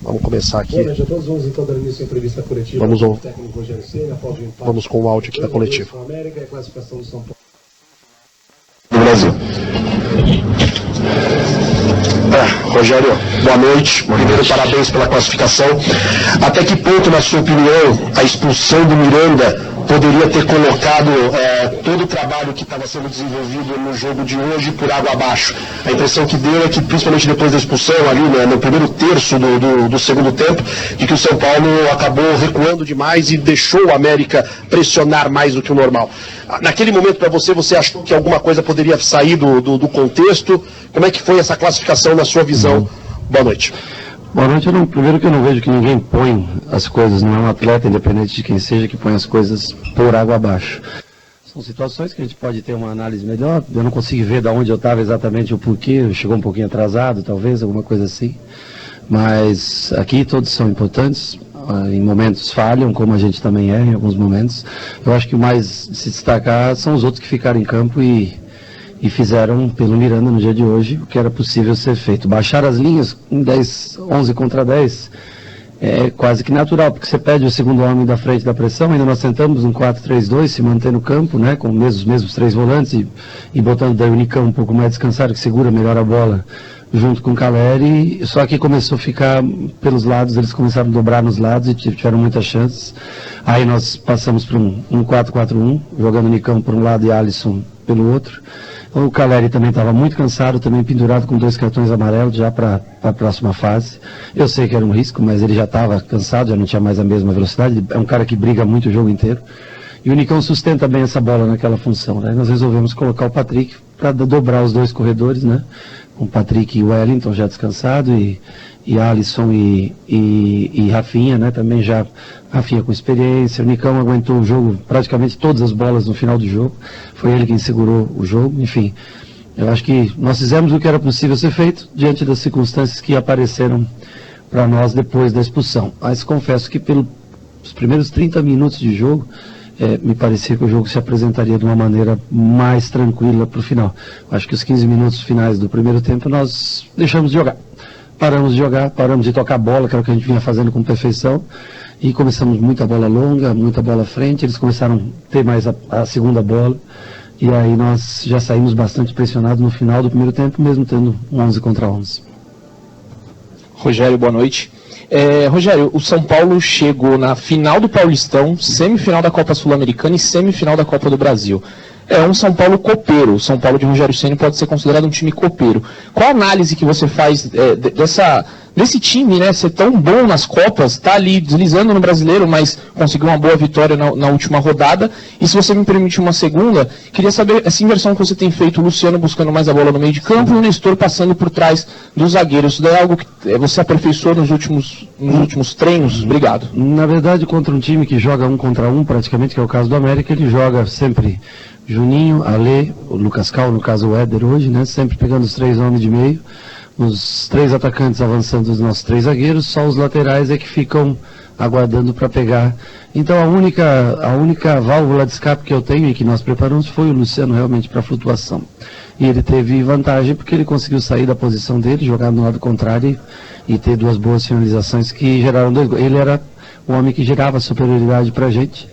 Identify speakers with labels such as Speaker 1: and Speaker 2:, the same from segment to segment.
Speaker 1: Vamos começar aqui. Vamos com o áudio aqui da coletiva. Do Brasil. Rogério, boa noite. Primeiro, parabéns pela classificação. Até que ponto, na sua opinião, a expulsão do Miranda poderia ter colocado todo o trabalho que estava sendo desenvolvido no jogo de hoje por água abaixo? A impressão que deu é que, principalmente depois da expulsão, ali no primeiro terço do segundo tempo, de que o São Paulo acabou recuando demais e deixou o América pressionar mais do que o normal. Naquele momento, para você achou que alguma coisa poderia sair do contexto? Como é que foi essa classificação na sua visão? Boa noite.
Speaker 2: Boa noite. Primeiro que eu não vejo que ninguém põe as coisas, não é um atleta, independente de quem seja, que põe as coisas por água abaixo. São situações que a gente pode ter uma análise melhor. Eu não consigo ver de onde eu estava exatamente o porquê, chegou um pouquinho atrasado, talvez, alguma coisa assim. Mas aqui todos são importantes, em momentos falham, como a gente também é em alguns momentos. Eu acho que o mais se destacar são os outros que ficaram em campo e fizeram pelo Miranda no dia de hoje o que era possível ser feito. Baixar as linhas em 11 contra 10 é quase que natural, porque você pede o segundo homem da frente da pressão. Ainda nós tentamos um 4-3-2, se manter no campo, né, com os mesmos três volantes e botando daí o Nicão um pouco mais descansado, que segura melhor a bola, junto com o Caleri. Só que começou a ficar pelos lados, eles começaram a dobrar nos lados e tiveram muitas chances. Aí nós passamos para um 4-4-1, jogando o Nicão por um lado e Alisson pelo outro. O Caleri também estava muito cansado, também pendurado com 2 cartões amarelos já para a próxima fase. Eu sei que era um risco, mas ele já estava cansado, já não tinha mais a mesma velocidade. É um cara que briga muito o jogo inteiro. E o Nicão sustenta bem essa bola naquela função, né? Nós resolvemos colocar o Patrick para dobrar os dois corredores, né? O Patrick e o Wellington já descansado e Alisson e Rafinha, né? Também já Rafinha com experiência. O Nicão aguentou o jogo, praticamente todas as bolas no final do jogo. Foi ele quem segurou o jogo. Enfim, eu acho que nós fizemos o que era possível ser feito diante das circunstâncias que apareceram para nós depois da expulsão. Mas confesso que pelos primeiros 30 minutos de jogo, me parecia que o jogo se apresentaria de uma maneira mais tranquila para o final. Acho que os 15 minutos finais do primeiro tempo nós deixamos de jogar. Paramos de jogar, paramos de tocar bola, que era o que a gente vinha fazendo com perfeição, e começamos muita bola longa, muita bola à frente. Eles começaram a ter mais a segunda bola, e aí nós já saímos bastante pressionados no final do primeiro tempo, mesmo tendo 11 contra 11.
Speaker 3: Rogério, boa noite. Rogério, o São Paulo chegou na final do Paulistão, semifinal da Copa Sul-Americana e semifinal da Copa do Brasil. É um São Paulo copeiro. O São Paulo de Rogério Ceni pode ser considerado um time copeiro. Qual a análise que você faz desse time, né, ser tão bom nas Copas, tá ali deslizando no Brasileiro, mas conseguiu uma boa vitória na última rodada? E se você me permite uma segunda, queria saber essa inversão que você tem feito, o Luciano buscando mais a bola no meio de campo e o Nestor passando por trás dos zagueiros. Isso daí é algo que você aperfeiçoou nos últimos treinos? Obrigado.
Speaker 2: Na verdade, contra um time que joga 1 contra 1, praticamente, que é o caso do América, ele joga sempre Juninho, Alê, o Lucas Cal, no caso o Éder hoje, né? Sempre pegando os 3 homens de meio, os 3 atacantes avançando os nossos 3 zagueiros, só os laterais é que ficam aguardando para pegar. Então a única válvula de escape que eu tenho e que nós preparamos foi o Luciano realmente para flutuação. E ele teve vantagem porque ele conseguiu sair da posição dele, jogar no lado contrário e ter 2 boas finalizações que geraram 2 gols. Ele era o homem que gerava superioridade para a gente.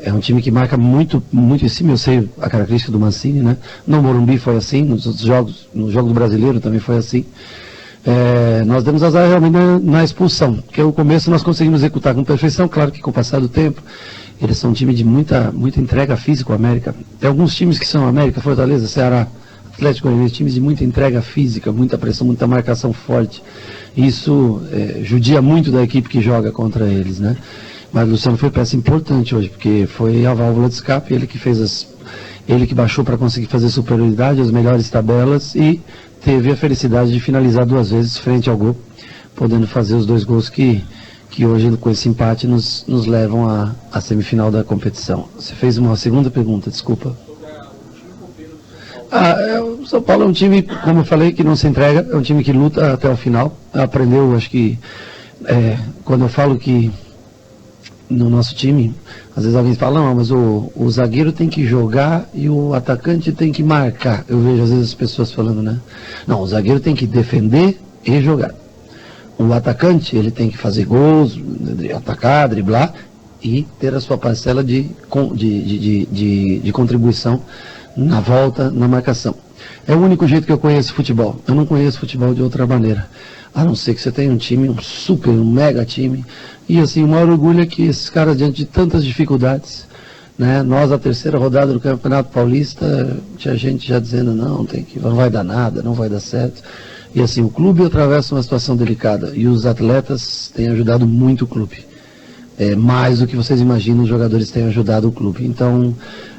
Speaker 2: É um time que marca muito, muito em cima. Eu sei a característica do Mancini, né? No Morumbi foi assim, nos outros jogos, no jogo do Brasileiro também foi assim. Nós demos azar realmente na expulsão, porque o começo nós conseguimos executar com perfeição. Claro que com o passar do tempo, eles são um time de muita entrega física, o América. Tem alguns times que são América, Fortaleza, Ceará, Atlético Goianiense, times de muita entrega física, muita pressão, muita marcação forte. Isso judia muito da equipe que joga contra eles, né? Mas o Luciano foi peça importante hoje, porque foi a válvula de escape, ele que baixou para conseguir fazer superioridade, as melhores tabelas, e teve a felicidade de finalizar 2 vezes frente ao gol, podendo fazer os 2 gols que hoje, com esse empate, nos levam à semifinal da competição. Você fez uma segunda pergunta, desculpa. O São Paulo é um time, como eu falei, que não se entrega, é um time que luta até o final. Aprendeu, acho que, quando eu falo que no nosso time, às vezes alguém fala, não, mas o zagueiro tem que jogar e o atacante tem que marcar. Eu vejo às vezes as pessoas falando, né? Não, o zagueiro tem que defender e jogar. o atacante, ele tem que fazer gols, atacar, driblar e ter a sua parcela de contribuição na volta, na marcação. É o único jeito que eu conheço futebol. Eu não conheço futebol de outra maneira. A não ser que você tenha um time, um mega time. E assim, o maior orgulho é que esses caras, diante de tantas dificuldades, né, nós, a terceira rodada do Campeonato Paulista, tinha gente já dizendo, não vai dar nada, não vai dar certo. E assim, o clube atravessa uma situação delicada. E os atletas têm ajudado muito o clube. Mais do que vocês imaginam, os jogadores têm ajudado o clube. Então,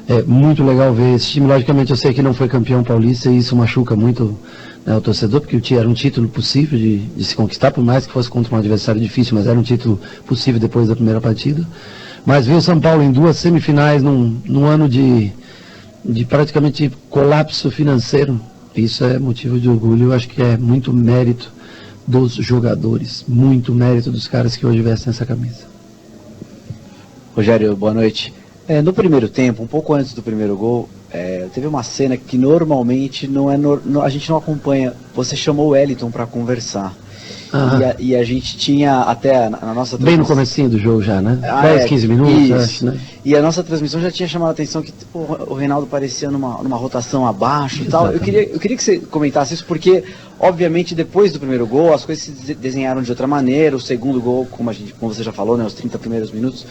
Speaker 2: é muito legal ver esse time. Logicamente, eu sei que não foi campeão paulista e isso machuca muito, né, o torcedor, porque era um título possível de se conquistar, por mais que fosse contra um adversário difícil, mas era um título possível depois da primeira partida. Mas ver o São Paulo em 2 semifinais, num ano de praticamente colapso financeiro, isso é motivo de orgulho. Eu acho que é muito mérito dos jogadores, muito mérito dos caras que hoje vestem essa camisa.
Speaker 4: Rogério, boa noite. No primeiro tempo, um pouco antes do primeiro gol, teve uma cena que normalmente a gente não acompanha. Você chamou o Wellington para conversar. E a gente tinha até na nossa transmissão...
Speaker 2: Bem no comecinho do jogo já, né? 10, 15 minutos, acho, né? E
Speaker 4: a nossa transmissão já tinha chamado a atenção que o Reinaldo parecia numa rotação abaixo e tal. Eu queria que você comentasse isso, porque, obviamente, depois do primeiro gol, as coisas se desenharam de outra maneira. O segundo gol, como você já falou, né, os 30 primeiros minutos.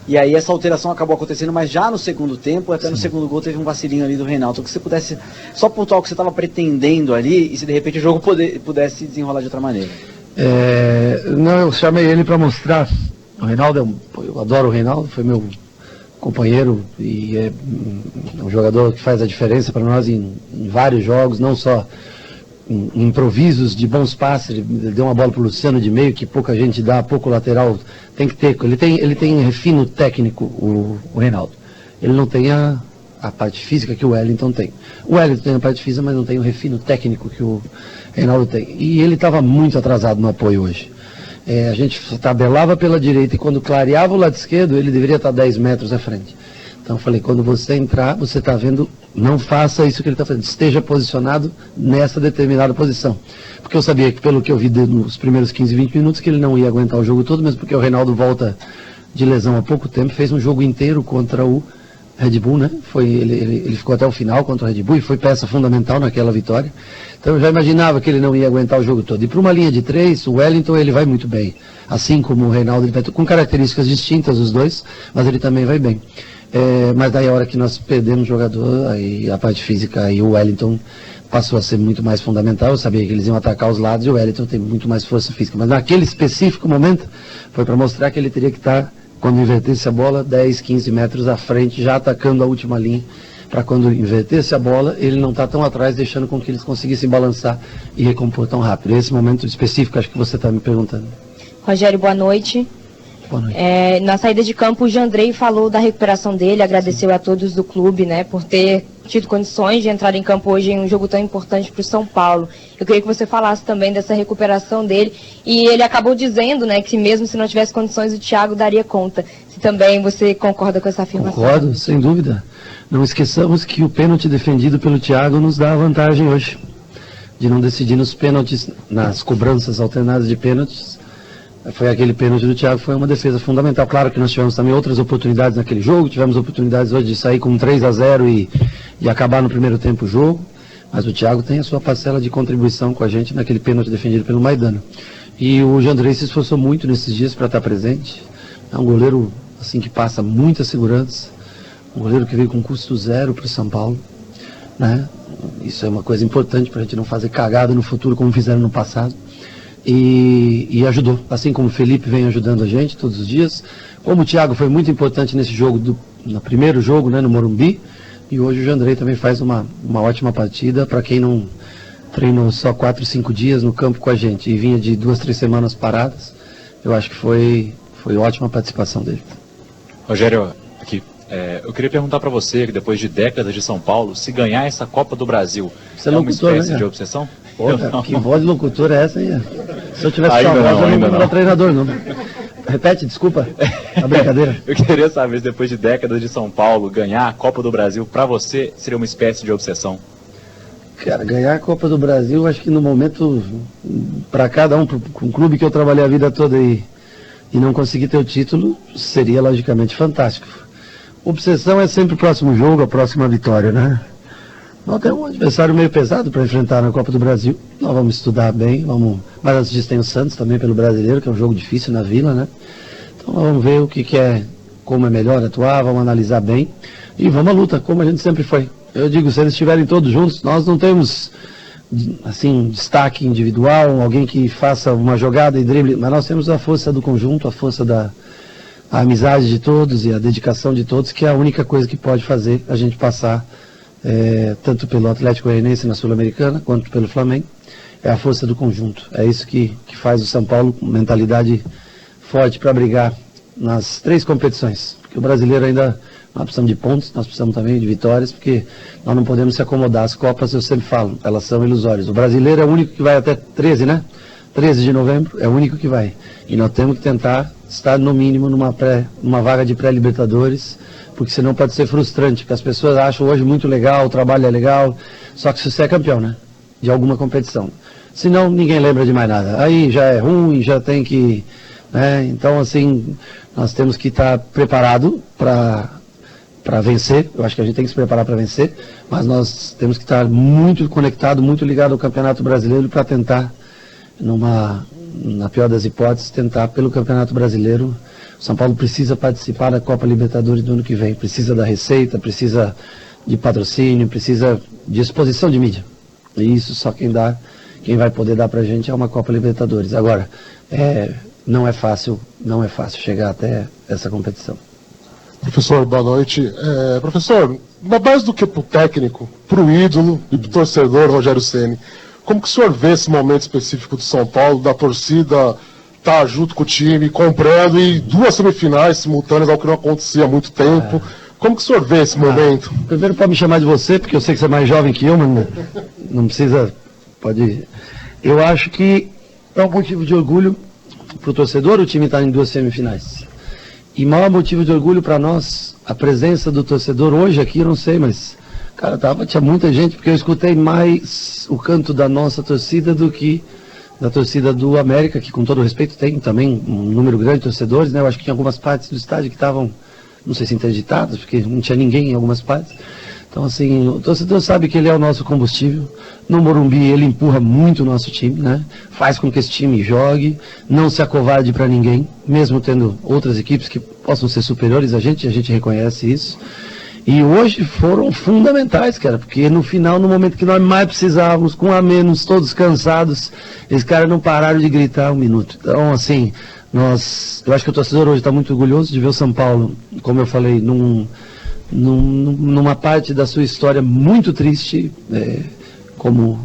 Speaker 4: E aí essa alteração acabou acontecendo, mas já no segundo tempo, até no segundo gol, teve um vacilinho ali do Reinaldo. Então, que você pudesse só pontuar o que você estava pretendendo ali, e se de repente o jogo pudesse desenrolar de outra maneira.
Speaker 2: Não, eu chamei ele para mostrar. O Reinaldo, eu adoro o Reinaldo, foi meu companheiro e é um jogador que faz a diferença para nós em vários jogos, não só em improvisos de bons passes. Ele deu uma bola para o Luciano de meio, que pouca gente dá, pouco lateral tem que ter. Ele tem refino técnico, o Reinaldo. Ele não tem a parte física que o Wellington tem. O Wellington tem a parte física, mas não tem o refino técnico que o Reinaldo tem. E ele estava muito atrasado no apoio hoje. A gente tabelava pela direita e quando clareava o lado esquerdo, ele deveria estar 10 metros à frente. Então eu falei, quando você entrar, você está vendo, não faça isso que ele está fazendo, esteja posicionado nessa determinada posição. Porque eu sabia que, pelo que eu vi nos primeiros 15, 20 minutos, que ele não ia aguentar o jogo todo, mesmo porque o Reinaldo volta de lesão há pouco tempo, fez um jogo inteiro contra o Red Bull, né? Ele ficou até o final contra o Red Bull e foi peça fundamental naquela vitória. Então eu já imaginava que ele não ia aguentar o jogo todo. E para uma linha de 3, o Wellington ele vai muito bem. Assim como o Reinaldo, ele vai com características distintas os dois, mas ele também vai bem. Mas daí a hora que nós perdemos o jogador, aí a parte física, aí o Wellington passou a ser muito mais fundamental. Eu sabia que eles iam atacar os lados e o Wellington tem muito mais força física. Mas naquele específico momento, foi para mostrar que ele teria que estar, quando invertesse a bola, 10, 15 metros à frente, já atacando a última linha, para quando invertesse a bola, ele não está tão atrás, deixando com que eles conseguissem balançar e recompor tão rápido. Esse momento específico, acho que você está me perguntando.
Speaker 5: Rogério, boa noite.
Speaker 2: Boa noite.
Speaker 5: Na saída de campo, o Jandrei falou da recuperação dele, agradeceu a todos do clube, né, por ter tido condições de entrar em campo hoje em um jogo tão importante para o São Paulo. Eu queria que você falasse também dessa recuperação dele, e ele acabou dizendo, né, que mesmo se não tivesse condições, o Thiago daria conta. Se também você concorda com essa afirmação.
Speaker 2: Concordo, sem dúvida. Não esqueçamos que o pênalti defendido pelo Thiago nos dá a vantagem hoje, de não decidir nos pênaltis, nas cobranças alternadas de pênaltis. Foi aquele pênalti do Thiago, foi uma defesa fundamental. Claro que nós tivemos também outras oportunidades naquele jogo, tivemos oportunidades hoje de sair com 3-0 e acabar no primeiro tempo o jogo, mas o Thiago tem a sua parcela de contribuição com a gente naquele pênalti defendido pelo Maidana. E o Jandrei se esforçou muito nesses dias para estar presente. É um goleiro assim que passa muita segurança, um goleiro que veio com custo zero para o São Paulo, né? Isso é uma coisa importante para a gente não fazer cagada no futuro como fizeram no passado. E ajudou, assim como o Felipe vem ajudando a gente todos os dias, como o Thiago foi muito importante nesse jogo, no primeiro jogo, né, no Morumbi, e hoje o Jandrei também faz uma ótima partida. Para quem não treinou só 4, 5 dias no campo com a gente e vinha de 2, 3 semanas paradas, eu acho que foi ótima a participação dele.
Speaker 6: Rogério, aqui, eu queria perguntar para você, que depois de décadas de São Paulo, se ganhar essa Copa do Brasil,
Speaker 2: você é uma espécie,
Speaker 6: né, de obsessão?
Speaker 2: Pô, cara, que voz de locutor é essa aí? Se eu tivesse sua voz, eu não era treinador, não. Repete, desculpa, a brincadeira.
Speaker 6: Eu queria saber se depois de décadas de São Paulo, ganhar a Copa do Brasil, para você, seria uma espécie de obsessão?
Speaker 2: Cara, ganhar a Copa do Brasil, acho que no momento, para cada um, com o clube que eu trabalhei a vida toda e não conseguir ter o título, seria logicamente fantástico. Obsessão é sempre o próximo jogo, a próxima vitória, né? Nós temos um adversário meio pesado para enfrentar na Copa do Brasil. Nós vamos estudar bem, mas antes disso tem o Santos também pelo Brasileiro, que é um jogo difícil na Vila, né? Então nós vamos ver o que é, como é melhor atuar, vamos analisar bem e vamos à luta, como a gente sempre foi. Eu digo, se eles estiverem todos juntos, nós não temos, assim, destaque individual, alguém que faça uma jogada e drible, mas nós temos a força do conjunto, a força a amizade de todos e a dedicação de todos, que é a única coisa que pode fazer a gente passar, tanto pelo Atlético Goianiense na Sul-Americana, quanto pelo Flamengo. É a força do conjunto. É isso que faz o São Paulo com mentalidade forte para brigar nas 3 competições. Porque o brasileiro ainda, nós precisamos de pontos, nós precisamos também de vitórias, porque nós não podemos se acomodar. As Copas, eu sempre falo, elas são ilusórias. O brasileiro é o único que vai até 13, né? 13 de novembro é o único que vai. E nós temos que tentar estar no mínimo numa vaga de pré-libertadores, porque senão pode ser frustrante, porque as pessoas acham hoje muito legal, o trabalho é legal, só que se você é campeão, né? De alguma competição. Senão ninguém lembra de mais nada. Aí já é ruim, já tem que... né? Então, assim, nós temos que estar preparado para vencer. Eu acho que a gente tem que se preparar para vencer, mas nós temos que estar muito conectado, muito ligado ao Campeonato Brasileiro para tentar, na pior das hipóteses, tentar pelo Campeonato Brasileiro. O São Paulo precisa participar da Copa Libertadores do ano que vem, precisa da receita, precisa de patrocínio, precisa de exposição de mídia. E isso só quem vai poder dar pra gente é uma Copa Libertadores. Agora, não é fácil chegar até essa competição.
Speaker 7: Professor, boa noite. Professor, mais do que pro técnico, pro ídolo e pro torcedor Rogério Ceni, como que o senhor vê esse momento específico do São Paulo, da torcida tá junto com o time, comprando, e 2 semifinais simultâneas, algo que não acontecia há muito tempo. Como que o senhor vê esse momento?
Speaker 2: Primeiro pode me chamar de você, porque eu sei que você é mais jovem que eu, mas não precisa, pode... Eu acho que é um motivo de orgulho para o torcedor o time estar em 2 semifinais. E maior motivo de orgulho para nós, a presença do torcedor hoje aqui, eu não sei, mas, cara, tinha muita gente, porque eu escutei mais o canto da nossa torcida do que da torcida do América, que com todo respeito tem também um número grande de torcedores, né? Eu acho que tinha algumas partes do estádio que estavam, não sei se interditadas, porque não tinha ninguém em algumas partes. Então, assim, o torcedor sabe que ele é o nosso combustível. No Morumbi, ele empurra muito o nosso time, né? Faz com que esse time jogue, não se acovarde para ninguém, mesmo tendo outras equipes que possam ser superiores a gente reconhece isso. E hoje foram fundamentais, cara, porque no final, no momento que nós mais precisávamos, com a menos, todos cansados, esses caras não pararam de gritar 1 minuto. Então, assim, eu acho que o torcedor hoje está muito orgulhoso de ver o São Paulo, como eu falei, numa parte da sua história muito triste, como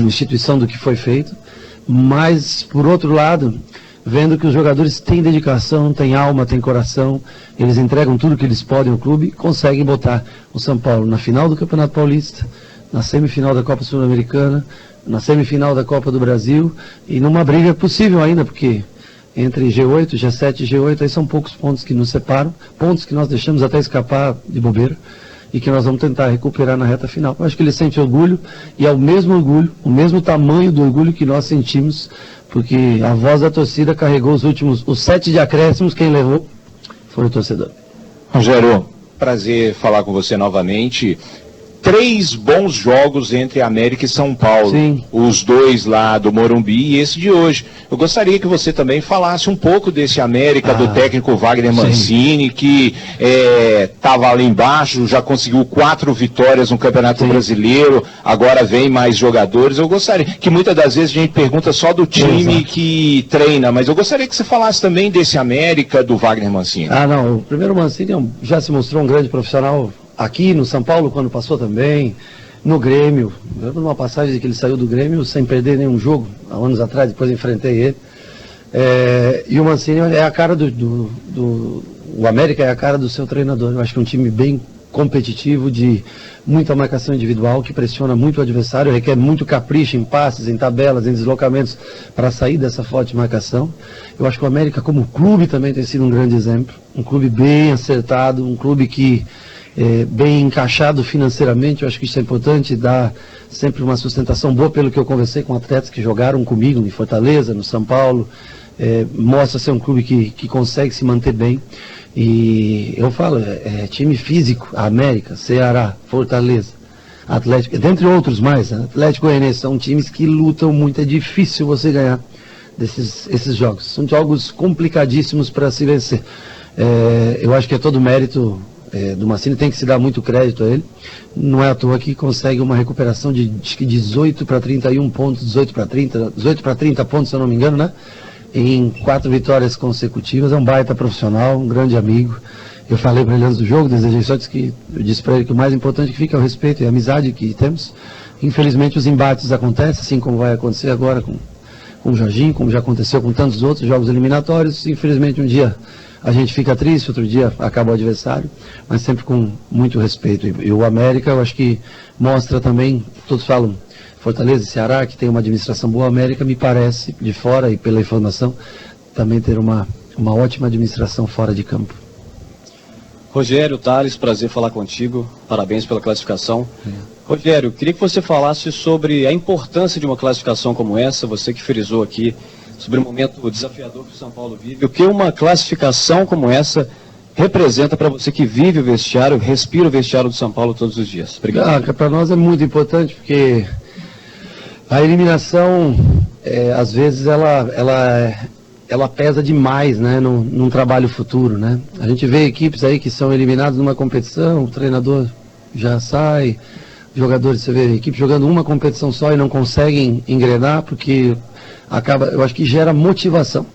Speaker 2: instituição do que foi feito, mas, por outro lado, vendo que os jogadores têm dedicação, têm alma, têm coração, eles entregam tudo que eles podem ao clube, conseguem botar o São Paulo na final do Campeonato Paulista, na semifinal da Copa Sul-Americana, na semifinal da Copa do Brasil, e numa briga possível ainda, porque entre G8, G7 e G8, aí são poucos pontos que nos separam, pontos que nós deixamos até escapar de bobeira, e que nós vamos tentar recuperar na reta final. Eu acho que ele sente orgulho, e é o mesmo orgulho, o mesmo tamanho do orgulho que nós sentimos, porque a voz da torcida carregou os 7 de acréscimos, quem levou foi o torcedor.
Speaker 8: Rogério, prazer falar com você novamente. 3 bons jogos entre América e São Paulo.
Speaker 2: Sim. Os
Speaker 8: 2 lá do Morumbi e esse de hoje. Eu gostaria que você também falasse um pouco desse América, do técnico Wagner Mancini, que estava ali embaixo, já conseguiu 4 vitórias no Campeonato Brasileiro, agora vem mais jogadores. Eu gostaria, que muitas das vezes a gente pergunta só do time que treina, mas eu gostaria que você falasse também desse América, do Wagner Mancini.
Speaker 2: Não, o primeiro Mancini já se mostrou um grande profissional aqui no São Paulo, quando passou também, no Grêmio. Eu lembro de uma passagem de que ele saiu do Grêmio sem perder nenhum jogo, há anos atrás, depois enfrentei ele. E o Mancini é a cara o América é a cara do seu treinador. Eu acho que é um time bem competitivo, de muita marcação individual, que pressiona muito o adversário, requer muito capricho em passes, em tabelas, em deslocamentos, para sair dessa forte marcação. Eu acho que o América, como clube, também tem sido um grande exemplo. Um clube bem acertado, um clube que bem encaixado financeiramente. Eu acho que isso é importante, dá sempre uma sustentação boa, pelo que eu conversei com atletas que jogaram comigo em Fortaleza, no São Paulo. Mostra ser um clube que consegue se manter bem. E eu falo, time físico, América, Ceará, Fortaleza, Atlético, dentre outros mais, né? Atlético Goianiense, são times que lutam muito, é difícil você ganhar esses jogos. São jogos complicadíssimos para se vencer. Eu acho que é todo mérito do Mancini, tem que se dar muito crédito a ele. Não é à toa que consegue uma recuperação de acho que 18 para 31 pontos, 18 para 30 pontos, se eu não me engano, né? Em 4 vitórias consecutivas. É um baita profissional, um grande amigo. Eu falei para ele antes do jogo, desejei sorte, que eu disse para ele que o mais importante que fica é o respeito e a amizade que temos. Infelizmente os embates acontecem, assim como vai acontecer agora com o Jorginho, como já aconteceu com tantos outros jogos eliminatórios. Infelizmente um dia a gente fica triste, outro dia acaba o adversário, mas sempre com muito respeito. E o América, eu acho que mostra também, todos falam Fortaleza e Ceará, que tem uma administração boa. A América, me parece, de fora e pela informação, também ter uma ótima administração fora de campo.
Speaker 9: Rogério, Thales, prazer falar contigo, parabéns pela classificação. Rogério, queria que você falasse sobre a importância de uma classificação como essa, você que frisou aqui sobre o momento desafiador que o São Paulo vive, o que uma classificação como essa representa para você que vive o vestiário, respira o vestiário do São Paulo todos os dias. Obrigado.
Speaker 2: Para nós é muito importante, porque a eliminação, às vezes, ela pesa demais, né, num trabalho futuro, né? A gente vê equipes aí que são eliminadas numa competição, o treinador já sai, jogadores, você vê, equipe jogando uma competição só e não conseguem engrenar, porque eu acho que gera motivação.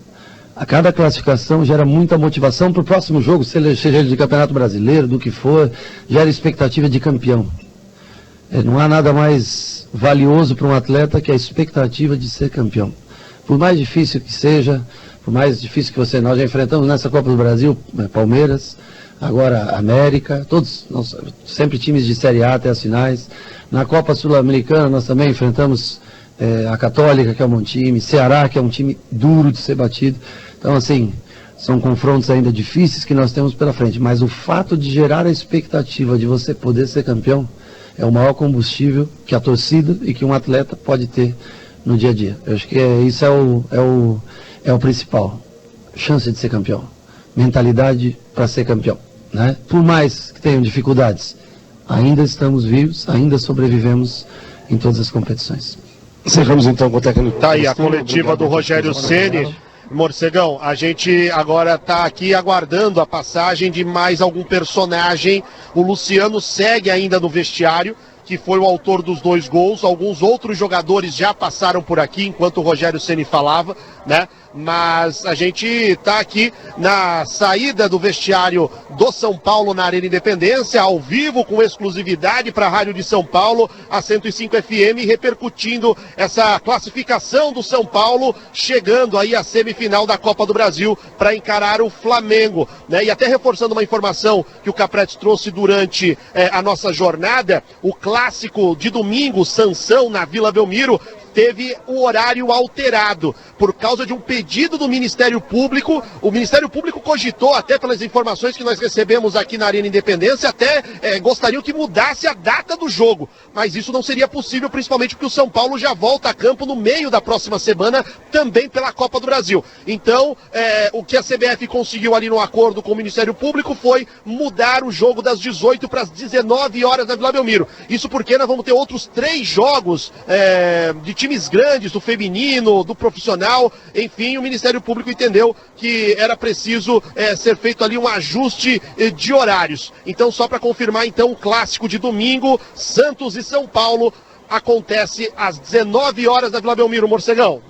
Speaker 2: A cada classificação gera muita motivação para o próximo jogo, seja ele de Campeonato Brasileiro, do que for, gera expectativa de campeão. Não há nada mais valioso para um atleta que a expectativa de ser campeão. Por mais difícil que seja, por mais difícil que nós já enfrentamos nessa Copa do Brasil, Palmeiras, agora América, todos, sempre times de Série A até as finais. Na Copa Sul-Americana nós também enfrentamos a Católica, que é um bom time, Ceará, que é um time duro de ser batido. Então, assim, são confrontos ainda difíceis que nós temos pela frente, mas o fato de gerar a expectativa de você poder ser campeão é o maior combustível que a torcida e que um atleta pode ter no dia a dia. Eu acho que isso é o principal. Chance de ser campeão. Mentalidade para ser campeão, né? Por mais que tenham dificuldades, ainda estamos vivos, ainda sobrevivemos em todas as competições.
Speaker 7: Encerramos então com o técnico.
Speaker 10: Tá aí a coletiva do Rogério Ceni. Morcegão, a gente agora está aqui aguardando a passagem de mais algum personagem. O Luciano segue ainda no vestiário, que foi o autor dos 2 gols. Alguns outros jogadores já passaram por aqui enquanto o Rogério Ceni falava, né? Mas a gente está aqui na saída do vestiário do São Paulo na Arena Independência, ao vivo, com exclusividade para a Rádio de São Paulo, a 105 FM, repercutindo essa classificação do São Paulo, chegando aí à semifinal da Copa do Brasil para encarar o Flamengo, né? E até reforçando uma informação que o Capretti trouxe durante a nossa jornada, o clássico de domingo, Sansão, na Vila Belmiro, teve o horário alterado por causa de um pedido do Ministério Público. O Ministério Público cogitou, até pelas informações que nós recebemos aqui na Arena Independência, até gostariam que mudasse a data do jogo, mas isso não seria possível, principalmente porque o São Paulo já volta a campo no meio da próxima semana, também pela Copa do Brasil. Então, o que a CBF conseguiu ali no acordo com o Ministério Público foi mudar o jogo das 18 para as 19 horas na Vila Belmiro. Isso porque nós vamos ter outros 3 jogos de times grandes, do feminino, do profissional. Enfim, o Ministério Público entendeu que era preciso ser feito ali um ajuste de horários. Então, só para confirmar, então, o clássico de domingo, Santos e São Paulo, acontece às 19 horas na Vila Belmiro, Morcegão.